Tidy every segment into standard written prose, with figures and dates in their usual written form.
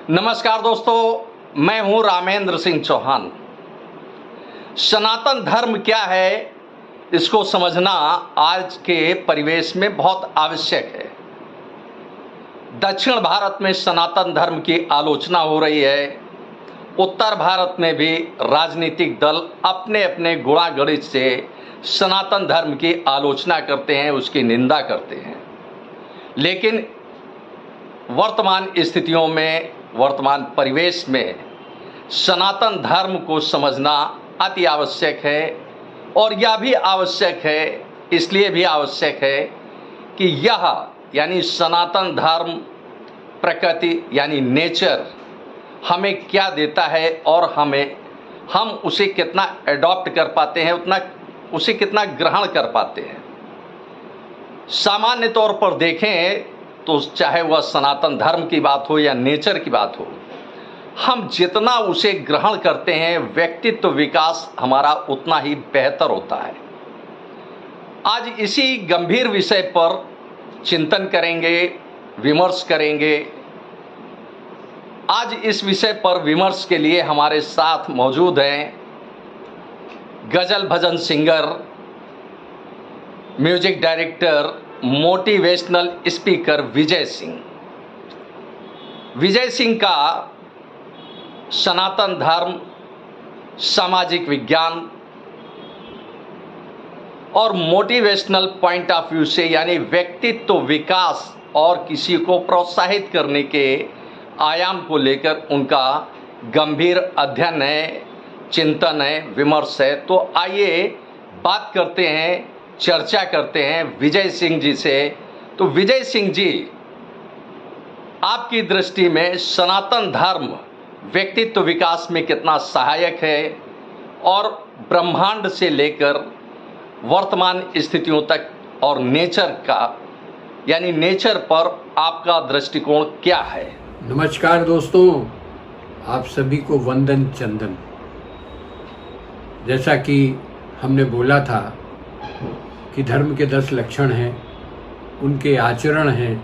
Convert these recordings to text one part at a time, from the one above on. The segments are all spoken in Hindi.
नमस्कार दोस्तों, मैं हूं रामेंद्र सिंह चौहान। सनातन धर्म क्या है, इसको समझना आज के परिवेश में बहुत आवश्यक है। दक्षिण भारत में सनातन धर्म की आलोचना हो रही है। उत्तर भारत में भी राजनीतिक दल अपने अपने गुणागणित से सनातन धर्म की आलोचना करते हैं, उसकी निंदा करते हैं। लेकिन वर्तमान स्थितियों में, वर्तमान परिवेश में सनातन धर्म को समझना अति आवश्यक है। और यह भी आवश्यक है, इसलिए भी आवश्यक है कि यह यानी सनातन धर्म, प्रकृति यानी नेचर हमें क्या देता है और हम उसे कितना एडॉप्ट कर पाते हैं, उसे कितना ग्रहण कर पाते हैं। सामान्य तौर पर देखें तो चाहे वह सनातन धर्म की बात हो या नेचर की बात हो, हम जितना उसे ग्रहण करते हैं, व्यक्तित्व विकास हमारा उतना ही बेहतर होता है। आज इसी गंभीर विषय पर चिंतन करेंगे, विमर्श करेंगे। आज इस विषय पर विमर्श के लिए हमारे साथ मौजूद हैं गजल भजन singer, music director, motivational speaker Vijay Singh. Vijay Singh का सनातन धर्म, सामाजिक विज्ञान और मोटिवेशनल पॉइंट ऑफ व्यू से यानी व्यक्तित्व विकास और किसी को प्रोत्साहित करने के आयाम को लेकर उनका गंभीर अध्ययन है, चिंतन है, विमर्श है। तो आइए बात करते हैं, चर्चा करते हैं विजय सिंह जी से। तो विजय सिंह जी, आपकी दृष्टि में सनातन धर्म व्यक्तित्व विकास में कितना सहायक है और ब्रह्मांड से लेकर वर्तमान स्थितियों तक और नेचर का यानी नेचर पर आपका दृष्टिकोण क्या है? नमस्कार दोस्तों, आप सभी को वंदन चंदन। जैसा कि हमने बोला था कि धर्म के 10 लक्षण हैं, उनके आचरण हैं,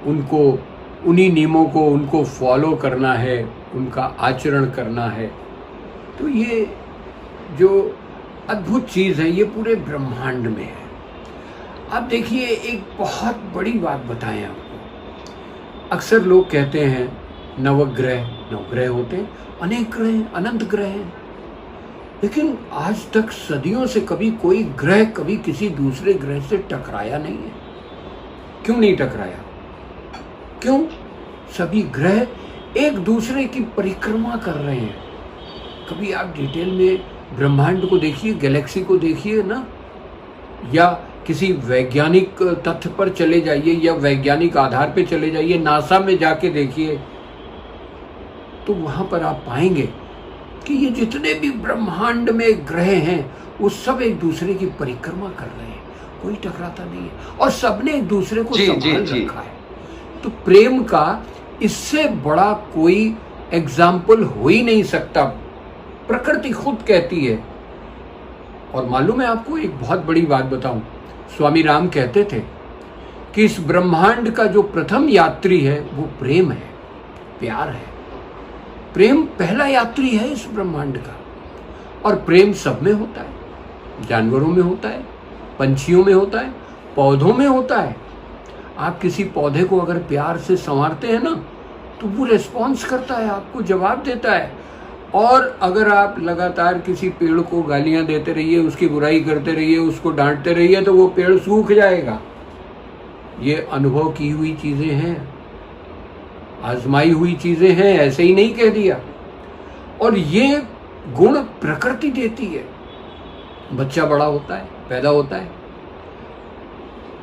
उनको उन्हीं नियमों को उनको फॉलो करना है, उनका आचरण करना है। तो ये जो अद्भुत चीज़ है ये पूरे ब्रह्मांड में है। अब देखिए, एक बहुत बड़ी बात बताएं आपको। अक्सर लोग कहते हैं नवग्रह होते हैं, अनेक ग्रह, अनंत ग्रह हैं। लेकिन आज तक सदियों से कभी कोई ग्रह कभी किसी दूसरे ग्रह से टकराया नहीं है। क्यों नहीं टकराया? क्यों? सभी ग्रह एक दूसरे की परिक्रमा कर रहे हैं। कभी आप डिटेल में ब्रह्मांड को देखिए, गैलेक्सी को देखिए ना, या किसी वैज्ञानिक तथ्य पर चले जाइए या वैज्ञानिक आधार पे चले जाइए, नासा में जाके देखिए, तो वहां पर आप पाएंगे कि ये जितने भी ब्रह्मांड में ग्रह हैं वो सब एक दूसरे की परिक्रमा कर रहे हैं, कोई टकराता नहीं है और सबने एक दूसरे को संभाल रखा है। तो प्रेम का इससे बड़ा कोई एग्जाम्पल हो ही नहीं सकता। प्रकृति खुद कहती है। और मालूम है आपको, एक बहुत बड़ी बात बताऊं, स्वामी राम कहते थे कि इस ब्रह्मांड का जो प्रथम यात्री है वो प्रेम है, प्यार है। प्रेम पहला यात्री है इस ब्रह्मांड का। और प्रेम सब में होता है, जानवरों में होता है, पंछियों में होता है, पौधों में होता है। आप किसी पौधे को अगर प्यार से संवारते हैं ना, तो वो रिस्पॉन्स करता है, आपको जवाब देता है। और अगर आप लगातार किसी पेड़ को गालियां देते रहिए, उसकी बुराई करते रहिए, उसको डांटते रहिए, तो वो पेड़ सूख जाएगा। ये अनुभव की हुई चीजें हैं, आजमाई हुई चीजें हैं, ऐसे ही नहीं कह दिया। और ये गुण प्रकृति देती है। बच्चा बड़ा होता है, पैदा होता है,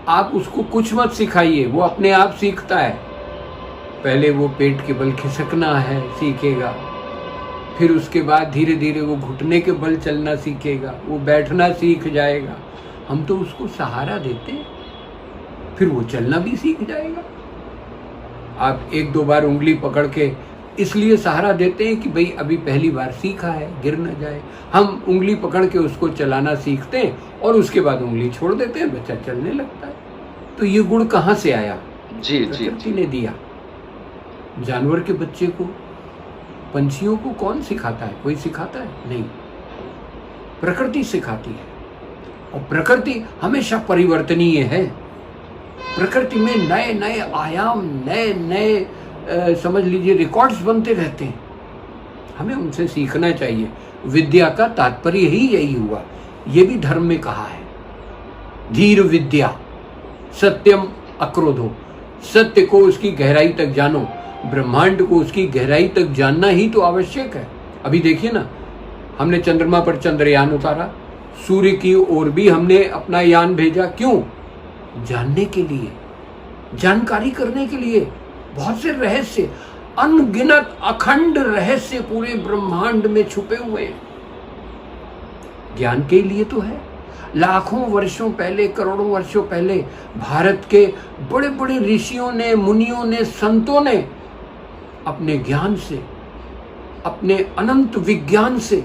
आप उसको कुछ मत सिखाइए, वो अपने आप सीखता है। पहले वो पेट के बल खिसकना है सीखेगा, फिर उसके बाद धीरे धीरे वो घुटने के बल चलना सीखेगा, वो बैठना सीख जाएगा। हम तो उसको सहारा देते हैं, फिर वो चलना भी सीख जाएगा। आप 1-2 बार उंगली पकड़ के इसलिए सहारा देते हैं कि भाई अभी पहली बार सीखा है, गिर न जाए। हम उंगली पकड़ के उसको चलाना सीखते हैं और उसके बाद उंगली छोड़ देते हैं, बच्चा चलने लगता है। तो ये गुण कहाँ से आया? जी जी प्रकृति ने दिया। जानवर के बच्चे को, पंछियों को कौन सिखाता है? कोई सिखाता है? नहीं, प्रकृति सिखाती है। और प्रकृति हमेशा परिवर्तनीय है। प्रकृति में नए नए आयाम, नए नए समझ लीजिए रिकॉर्ड्स बनते रहते हैं। हमें उनसे सीखना चाहिए। विद्या का तात्पर्य ही यही हुआ। ये भी धर्म में कहा है, धीर विद्या सत्यम अक्रोधो। सत्य को उसकी गहराई तक जानो, ब्रह्मांड को उसकी गहराई तक जानना ही तो आवश्यक है। अभी देखिए ना, हमने चंद्रमा पर चंद्रयान उतारा, सूर्य की ओर भी हमने अपना यान भेजा। क्यों? जानने के लिए, जानकारी करने के लिए। बहुत से रहस्य, अनगिनत अखंड रहस्य पूरे ब्रह्मांड में छुपे हुए हैं। ज्ञान के लिए तो है। लाखों वर्षों पहले, करोड़ों वर्षों पहले भारत के बड़े बड़े ऋषियों ने, मुनियों ने, संतों ने अपने ज्ञान से, अपने अनंत विज्ञान से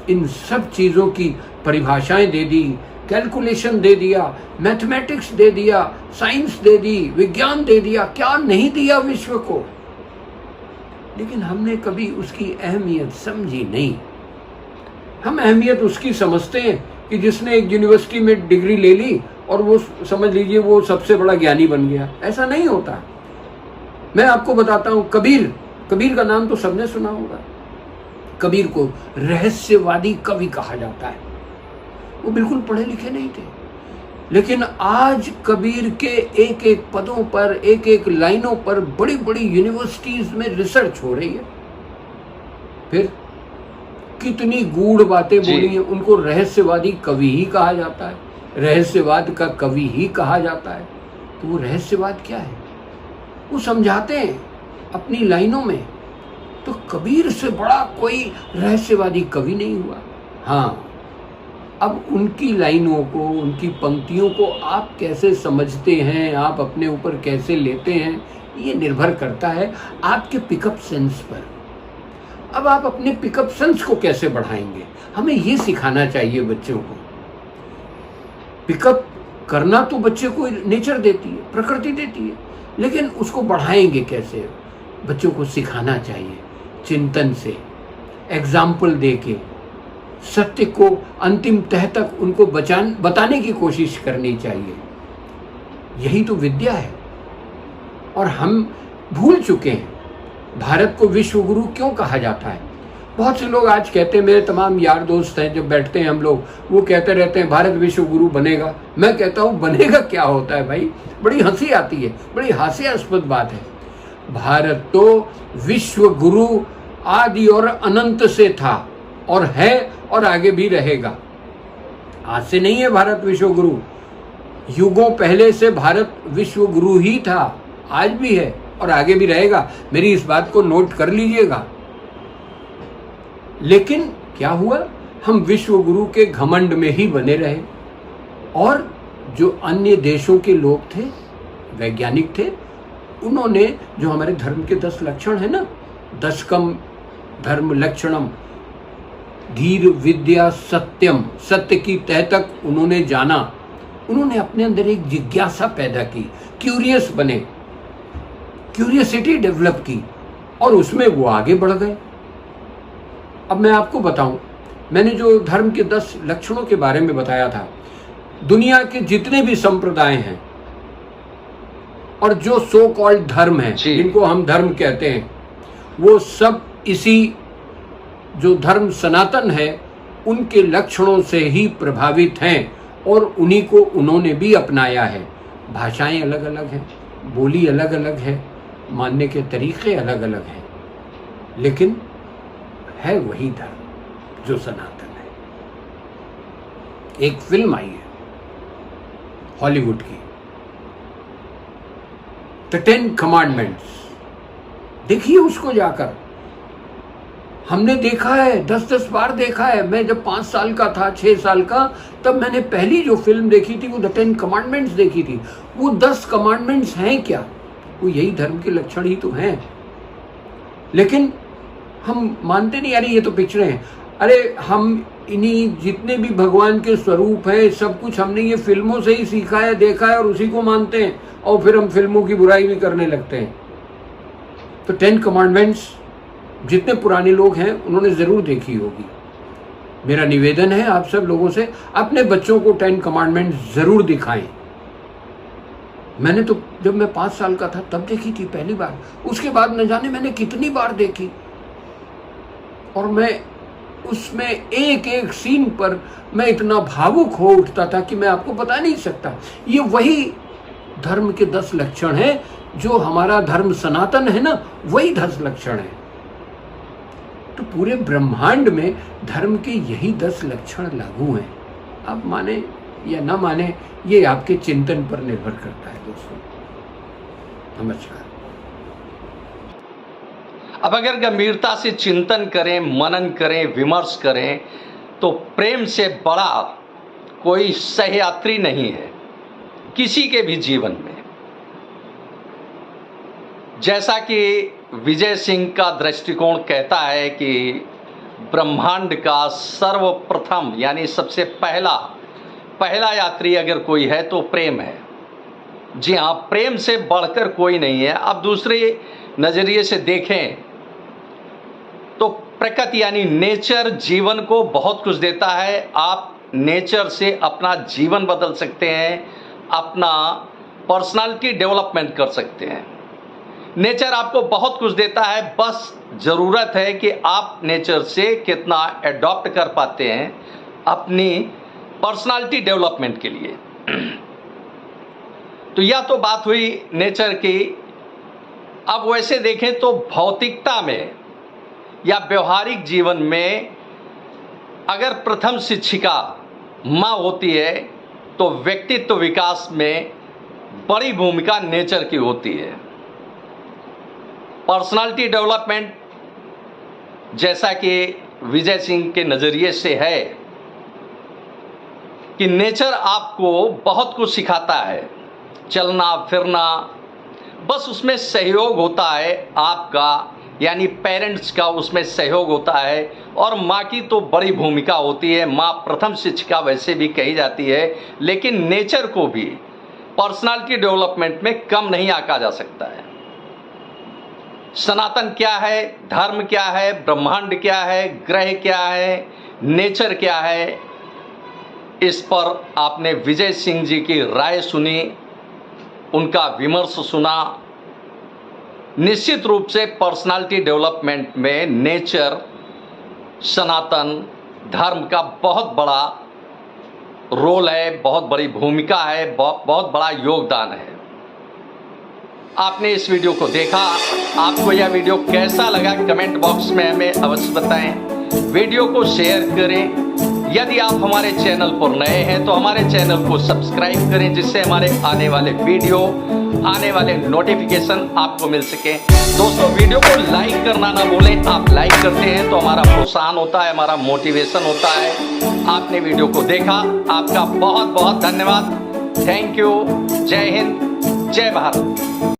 इन सब चीजों की परिभाषाएं दे दी, कैलकुलेशन दे दिया, मैथमेटिक्स दे दिया, साइंस दे दी, विज्ञान दे दिया। क्या नहीं दिया विश्व को? लेकिन हमने कभी उसकी अहमियत समझी नहीं। हम अहमियत उसकी समझते हैं कि जिसने एक यूनिवर्सिटी में डिग्री ले ली और वो समझ लीजिए वो सबसे बड़ा ज्ञानी बन गया। ऐसा नहीं होता। मैं आपको बताता हूं, कबीर का नाम तो सबने सुना होगा। कबीर को रहस्यवादी कवि कहा जाता है। वो बिल्कुल पढ़े लिखे नहीं थे, लेकिन आज कबीर के एक एक पदों पर, एक एक लाइनों पर बड़ी बड़ी यूनिवर्सिटीज में रिसर्च हो रही है। फिर कितनी गूढ़ बातें बोली हैं। उनको रहस्यवादी कवि ही कहा जाता है, रहस्यवाद का कवि ही कहा जाता है। तो वो रहस्यवाद क्या है? वो समझाते हैं अपनी लाइनों में। तो कबीर से बड़ा कोई रहस्यवादी कवि नहीं हुआ। हाँ, अब उनकी लाइनों को, उनकी पंक्तियों को आप कैसे समझते हैं, आप अपने ऊपर कैसे लेते हैं, ये निर्भर करता है आपके पिकअप सेंस पर। अब आप अपने पिकअप सेंस को कैसे बढ़ाएंगे, हमें ये सिखाना चाहिए बच्चों को। पिकअप करना तो बच्चे को नेचर देती है, प्रकृति देती है, लेकिन उसको बढ़ाएंगे कैसे? बच्चों को सिखाना चाहिए चिंतन से, एग्जाम्पल देके, सत्य को अंतिम तह तक उनको बताने की कोशिश करनी चाहिए। यही तो विद्या है। और हम भूल चुके हैं भारत को विश्व गुरु क्यों कहा जाता है। बहुत से लोग आज कहते हैं, मेरे तमाम यार दोस्त हैं, जब बैठते हैं हम लोग, वो कहते रहते हैं भारत विश्व गुरु बनेगा। मैं कहता हूँ बनेगा क्या होता है भाई? बड़ी हंसी आती है, बड़ी हास्यास्पद बात है। भारत तो विश्व गुरु आदि और अनंत से था और है और आगे भी रहेगा। आज से नहीं है भारत विश्व गुरु, युगों पहले से भारत विश्व गुरु ही था, आज भी है और आगे भी रहेगा। मेरी इस बात को नोट कर लीजिएगा। लेकिन क्या हुआ? हम विश्व गुरु के घमंड में ही बने रहे। और जो अन्य देशों के लोग थे, वैज्ञानिक थे, उन्होंने जो हमारे धर्म के 10 लक्षण है ना, 10कम धर्म लक्षणम, धीर विद्या सत्यम, सत्य की तह तक उन्होंने जाना। उन्होंने अपने अंदर एक जिज्ञासा पैदा की, क्यूरियस बने, क्यूरियसिटी डेवलप की और उसमें वो आगे बढ़ गए। अब मैं आपको बताऊं, मैंने जो धर्म के 10 लक्षणों के बारे में बताया था, दुनिया के जितने भी संप्रदाय हैं और जो सो कॉल्ड धर्म है, जिनको हम धर्म कहते हैं, वो सब इसी जो धर्म सनातन है उनके लक्षणों से ही प्रभावित हैं और उन्हीं को उन्होंने भी अपनाया है। भाषाएं अलग अलग हैं, बोली अलग अलग है, मानने के तरीके अलग अलग हैं, लेकिन है वही धर्म जो सनातन है। एक फिल्म आई है हॉलीवुड की, द 10 कमांडमेंट्स। देखिए उसको जाकर। हमने देखा है, 10-10 बार देखा है। मैं जब 5 साल का था, 6 साल का, तब मैंने पहली जो फिल्म देखी थी वो द 10 कमांडमेंट्स देखी थी। वो 10 कमांडमेंट्स हैं क्या? वो यही धर्म के लक्षण ही तो हैं। लेकिन हम मानते नहीं, अरे ये तो पिक्चरें हैं। अरे हम इन्हीं जितने भी भगवान के स्वरूप हैं, सब कुछ हमने ये फिल्मों से ही सीखा है, देखा है और उसी को मानते हैं, और फिर हम फिल्मों की बुराई भी करने लगते हैं। तो 10 कमांडमेंट्स जितने पुराने लोग हैं उन्होंने ज़रूर देखी होगी। मेरा निवेदन है आप सब लोगों से, अपने बच्चों को 10 कमांडमेंट्स ज़रूर दिखाएं। मैंने तो जब मैं 5 साल का था तब देखी थी पहली बार, उसके बाद न जाने मैंने कितनी बार देखी, और मैं उसमें एक एक सीन पर मैं इतना भावुक हो उठता था कि मैं आपको बता नहीं सकता। ये वही धर्म के 10 लक्षण हैं, जो हमारा धर्म सनातन है ना, वही 10 लक्षण है। तो पूरे ब्रह्मांड में धर्म के यही 10 लक्षण लागू हैं। आप माने या ना माने, ये आपके चिंतन पर निर्भर करता है दोस्तों। नमस्कार। अब अगर गंभीरता से चिंतन करें, मनन करें, विमर्श करें, तो प्रेम से बड़ा कोई सहयात्री नहीं है किसी के भी जीवन में। जैसा कि विजय सिंह का दृष्टिकोण कहता है कि ब्रह्मांड का सर्वप्रथम यानी सबसे पहला यात्री अगर कोई है तो प्रेम है। जी हाँ, प्रेम से बढ़कर कोई नहीं है। अब दूसरे नज़रिए से देखें तो प्रकृति यानी नेचर जीवन को बहुत कुछ देता है। आप नेचर से अपना जीवन बदल सकते हैं, अपना पर्सनालिटी डेवलपमेंट कर सकते हैं। नेचर आपको बहुत कुछ देता है, बस ज़रूरत है कि आप नेचर से कितना एडॉप्ट कर पाते हैं अपनी पर्सनालिटी डेवलपमेंट के लिए। तो यह तो बात हुई नेचर की। अब वैसे देखें तो भौतिकता में या व्यवहारिक जीवन में अगर प्रथम शिक्षिका माँ होती है तो व्यक्तित्व विकास में बड़ी भूमिका नेचर की होती है। पर्सनालिटी डेवलपमेंट जैसा कि विजय सिंह के नज़रिए से है कि नेचर आपको बहुत कुछ सिखाता है, चलना फिरना, बस उसमें सहयोग होता है आपका यानी पेरेंट्स का, उसमें सहयोग होता है। और माँ की तो बड़ी भूमिका होती है, माँ प्रथम शिक्षिका वैसे भी कही जाती है, लेकिन नेचर को भी पर्सनालिटी डेवलपमेंट में कम नहीं आंका जा सकता है। सनातन क्या है, धर्म क्या है, ब्रह्मांड क्या है, ग्रह क्या है, नेचर क्या है, इस पर आपने विजय सिंह जी की राय सुनी, उनका विमर्श सुना। निश्चित रूप से पर्सनालिटी डेवलपमेंट में नेचर, सनातन धर्म का बहुत बड़ा रोल है, बहुत बड़ी भूमिका है, बहुत बड़ा योगदान है। आपने इस वीडियो को देखा, आपको यह वीडियो कैसा लगा कमेंट बॉक्स में हमें अवश्य बताएं। वीडियो को शेयर करें। यदि आप हमारे चैनल पर नए हैं तो हमारे चैनल को सब्सक्राइब करें, जिससे हमारे आने वाले वीडियो, आने वाले नोटिफिकेशन आपको मिल सके। दोस्तों, वीडियो को लाइक करना ना भूलें। आप लाइक करते हैं तो हमारा प्रोत्साहन होता है, हमारा मोटिवेशन होता है। आपने वीडियो को देखा, आपका बहुत बहुत धन्यवाद। Thank you. जय हिंद, जय भारत।